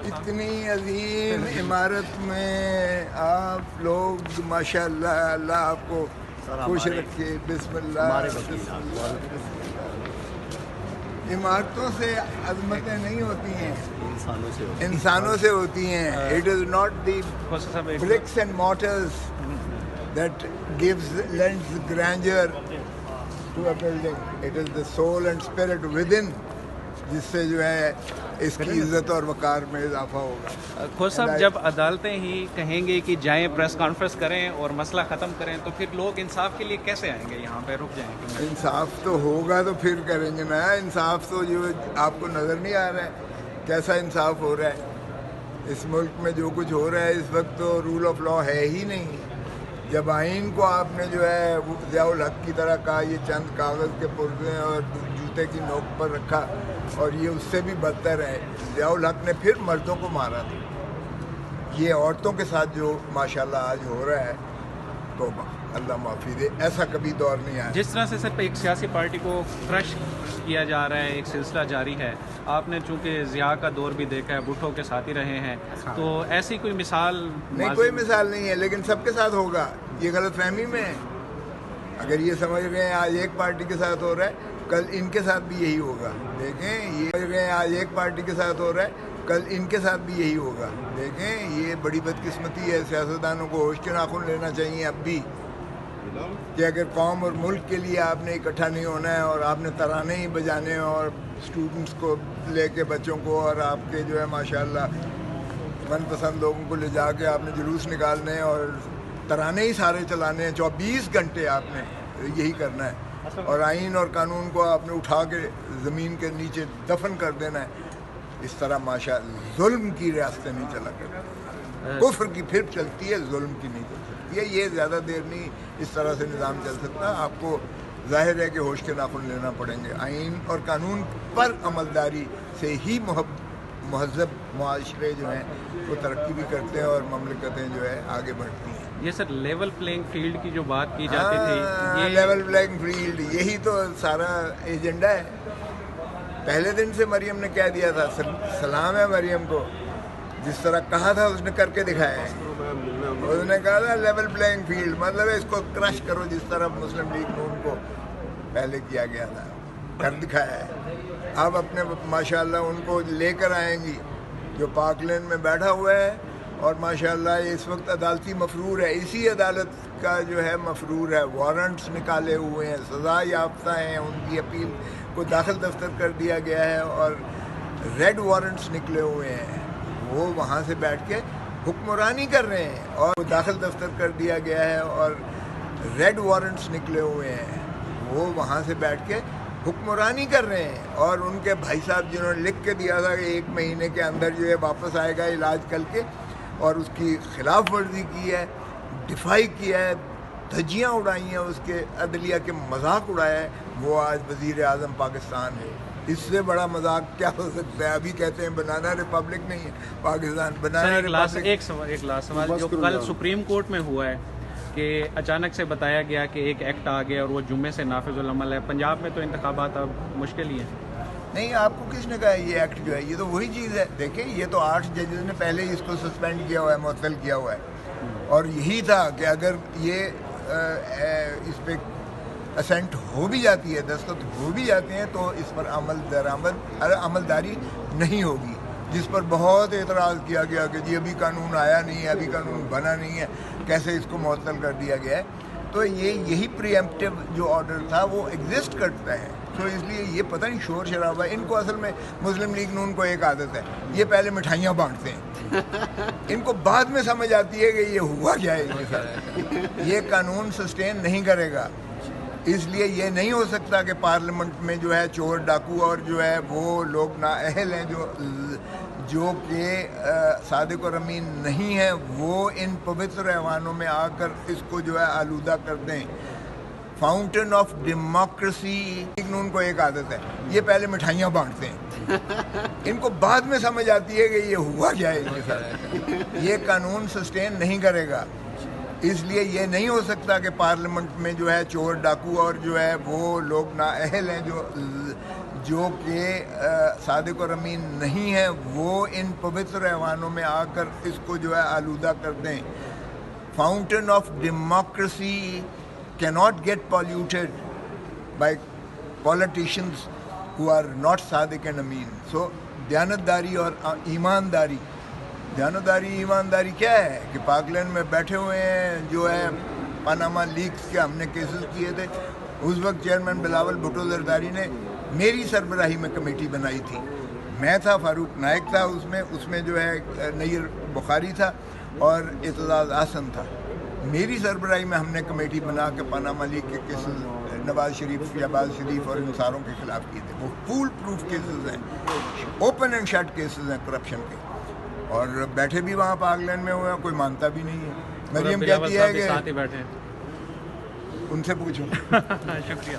اتنی عظیم عمارت میں آپ لوگ ماشاءاللہ، اللہ آپ کو خوش رکھے. بسم اللہ. بسم اللہ. عمارتوں سے عظمتیں نہیں ہوتی ہیں، انسانوں سے ہوتی ہیں. It is not the bricks and mortars that lends grandeur to a building. It is the soul and spirit within جس سے جو ہے اس کی عزت اور وقار میں اضافہ ہوگا. خود صاحب جب عدالتیں ہی کہیں گے کہ جائیں پریس کانفرنس کریں اور مسئلہ ختم کریں تو پھر لوگ انصاف کے لیے کیسے آئیں گے؟ یہاں پہ رک جائیں گے. انصاف تو ہوگا تو پھر کریں گے نا. انصاف تو جو آپ کو نظر نہیں آ رہا ہے کیسا انصاف ہو رہا ہے اس ملک میں. جو کچھ ہو رہا ہے اس وقت تو رول آف لا ہے ہی نہیں. جب آئین کو آپ نے جو ہے ضیاء الحق کی طرح کہا یہ چند کاغذ کے پرزے اور جوتے کی نوک پر رکھا، اور یہ اس سے بھی بدتر ہے. ضیاء الحق نے پھر مردوں کو مارا تھا. یہ عورتوں کے ساتھ جو ماشاءاللہ آج ہو رہا ہے، توبہ اللہ معافی دے، ایسا کبھی دور نہیں آیا. جس طرح سے صرف ایک سیاسی پارٹی کو کرش کیا جا رہا ہے، ایک سلسلہ جاری ہے. آپ نے چونکہ ضیاء کا دور بھی دیکھا ہے، بھٹو کے ساتھ ہی رہے ہیں، تو ایسی کوئی مثال نہیں؟ کوئی مثال نہیں ہے، لیکن سب کے ساتھ ہوگا. یہ غلط فہمی میں ہے. اگر یہ سمجھ رہے ہیں آج ایک پارٹی کے ساتھ ہو رہا ہے کل ان کے ساتھ بھی یہی ہوگا. دیکھیں یہ سمجھ رہے ہیں آج ایک پارٹی کے ساتھ ہو رہا ہے کل ان کے ساتھ بھی یہی ہوگا. دیکھیں یہ بڑی بدقسمتی ہے. سیاستدانوں کو ہوش کے ناخن لینا چاہیے اب بھی کہ اگر قوم اور ملک کے لیے آپ نے اکٹھا نہیں ہونا ہے اور آپ نے ترانے ہی بجانے ہیں اور اسٹوڈنٹس کو لے کے بچوں کو اور آپ کے جو ہے ماشاءاللہ من پسند لوگوں کو لے جا کے آپ نے جلوس نکالنے ہیں اور ترانے ہی سارے چلانے ہیں 24 گھنٹے آپ نے یہی کرنا ہے. اور آئین اور قانون کو آپ نے اٹھا کے زمین کے نیچے دفن کر دینا ہے. اس طرح ماشاءاللہ ظلم کی ریاستیں نہیں چلا کرتی. کفر کی پھر چلتی ہے، ظلم کی نہیں چل سکتی. یہ زیادہ دیر نہیں اس طرح سے نظام چل سکتا. آپ کو ظاہر ہے کہ ہوش کے ناخن لینا پڑیں گے. آئین اور قانون پر عملداری سے ہی مہذب معاشرے جو ہیں وہ ترقی بھی کرتے ہیں اور مملکتیں جو ہے آگے بڑھتی ہیں. یہ سر لیول پلینگ فیلڈ کی جو بات کی جاتی تھی، یہ لیول پلینگ فیلڈ یہی تو سارا ایجنڈا ہے. پہلے دن سے مریم نے کہہ دیا تھا، سلام ہے مریم کو، جس طرح کہا تھا اس نے کر کے دکھایا ہے. اس نے کہا تھا لیول پلینگ فیلڈ مطلب ہے اس کو کرش کرو جس طرح مسلم لیگ نون کو پہلے کیا گیا تھا، کر دکھایا ہے. اب اپنے ماشاءاللہ ان کو لے کر آئیں گی جو پاک لین میں بیٹھا ہوا ہے اور ماشاءاللہ یہ اس وقت عدالتی مفرور ہے. اسی عدالت کا جو ہے مفرور ہے. وارنٹس نکالے ہوئے ہیں، سزا یافتہ ہیں، ان کی اپیل کو داخل دفتر کر دیا گیا ہے اور ریڈ وارنٹس نکلے ہوئے ہیں. وہ وہاں سے بیٹھ کے حکمرانی کر رہے ہیں اور داخل دفتر کر دیا گیا ہے اور ریڈ وارنٹس نکلے ہوئے ہیں. وہ وہاں سے بیٹھ کے حکمرانی کر رہے ہیں اور ان کے بھائی صاحب جنہوں نے لکھ کے دیا تھا کہ 1 مہینے کے اندر جو ہے واپس آئے گا علاج کر کے، اور اس کی خلاف ورزی کی ہے، دفاعی کیا ہے، دھجیاں اڑائی ہیں، اس کے عدلیہ کے مذاق اڑایا ہے، وہ آج وزیر اعظم پاکستان ہے. اس سے بڑا مذاق کیا ہو سکتا ہے؟ ابھی کہتے ہیں بنانا ریپبلک نہیں ہے پاکستان، بنانا ریپبلک. ایک لاسٹ سوال جو کل سپریم کورٹ میں ہوا ہے کہ اچانک سے بتایا گیا کہ ایک ایکٹ آ گیا اور وہ جمعے سے نافذ العمل ہے. پنجاب میں تو انتخابات اب مشکل ہی ہیں. نہیں، آپ کو کس نے کہا یہ ایکٹ جو ہے؟ یہ تو وہی چیز ہے. دیکھیں یہ تو 8 ججز نے پہلے ہی اس کو سسپینڈ کیا ہوا ہے، معطل کیا ہوا ہے. اور یہی تھا کہ اگر یہ اس پہ اسینٹ ہو بھی جاتی ہے، دستخط ہو بھی جاتے ہیں، تو اس پر عملداری نہیں ہوگی. جس پر بہت اعتراض کیا گیا کہ جی ابھی قانون آیا نہیں ہے، ابھی قانون بنا نہیں ہے، کیسے اس کو معطل کر دیا گیا ہے. تو یہی پری ایمپٹیو جو آرڈر تھا وہ ایگزسٹ کرتا ہے. تو اس لیے یہ پتہ نہیں شور شرابہ. ان کو اصل میں مسلم لیگ نون کو ایک عادت ہے، یہ پہلے مٹھائیاں بانٹتے ہیں، ان کو بعد میں سمجھ آتی ہے کہ یہ ہوا کیا ہے. یہ قانون سسٹین نہیں کرے گا. اس لیے یہ نہیں ہو سکتا کہ پارلیمنٹ میں جو ہے چور ڈاکو اور جو ہے وہ لوگ نااہل ہیں جو کہ صادق اور امین نہیں ہیں، وہ ان پوتر ایوانوں میں آ کر اس کو جو ہے آلودہ کر دیں. فاؤنٹین آف ڈیموکریسی قانون کو ایک عادت ہے، یہ پہلے مٹھائیاں بانٹتے ہیں، ان کو بعد میں سمجھ آتی ہے کہ یہ ہوا کیا ہے. یہ قانون سسٹین نہیں کرے گا. اس لیے یہ نہیں ہو سکتا کہ پارلیمنٹ میں جو ہے چور ڈاکو اور جو ہے وہ لوگ نااہل ہیں جو کہ صادق اور امین نہیں ہیں وہ ان پوتر ایوانوں میں آ کر اس کو جو ہے آلودہ کر دیں. Fountain of democracy cannot get polluted by politicians who are not Sadiq and امین. سو دیانتداری اور ایمانداری کیا ہے کہ پاک لینڈ میں بیٹھے ہوئے ہیں جو ہے پاناما لیکس کے ہم نے کیسز کیے تھے. اس وقت چیئرمین بلاول بھٹو زرداری نے میری سربراہی میں کمیٹی بنائی تھی. میں تھا، فاروق نائک تھا اس میں جو ہے نیر بخاری تھا اور اعتزاز احسن تھا. میری سربراہی میں ہم نے کمیٹی بنا کے پاناما لیک کے کیسز نواز شریف اور ان ساروں کے خلاف کیے تھے. وہ فول پروف کیسز ہیں، اوپن اینڈ شٹ کیسز ہیں کرپشن کے، اور بیٹھے بھی وہاں پاک لینڈ میں ہوئے ہیں، کوئی مانتا بھی نہیں ہے. مریم کہتی ہے کہ ساتھ ہی بیٹھے ان سے پوچھو. شکریہ.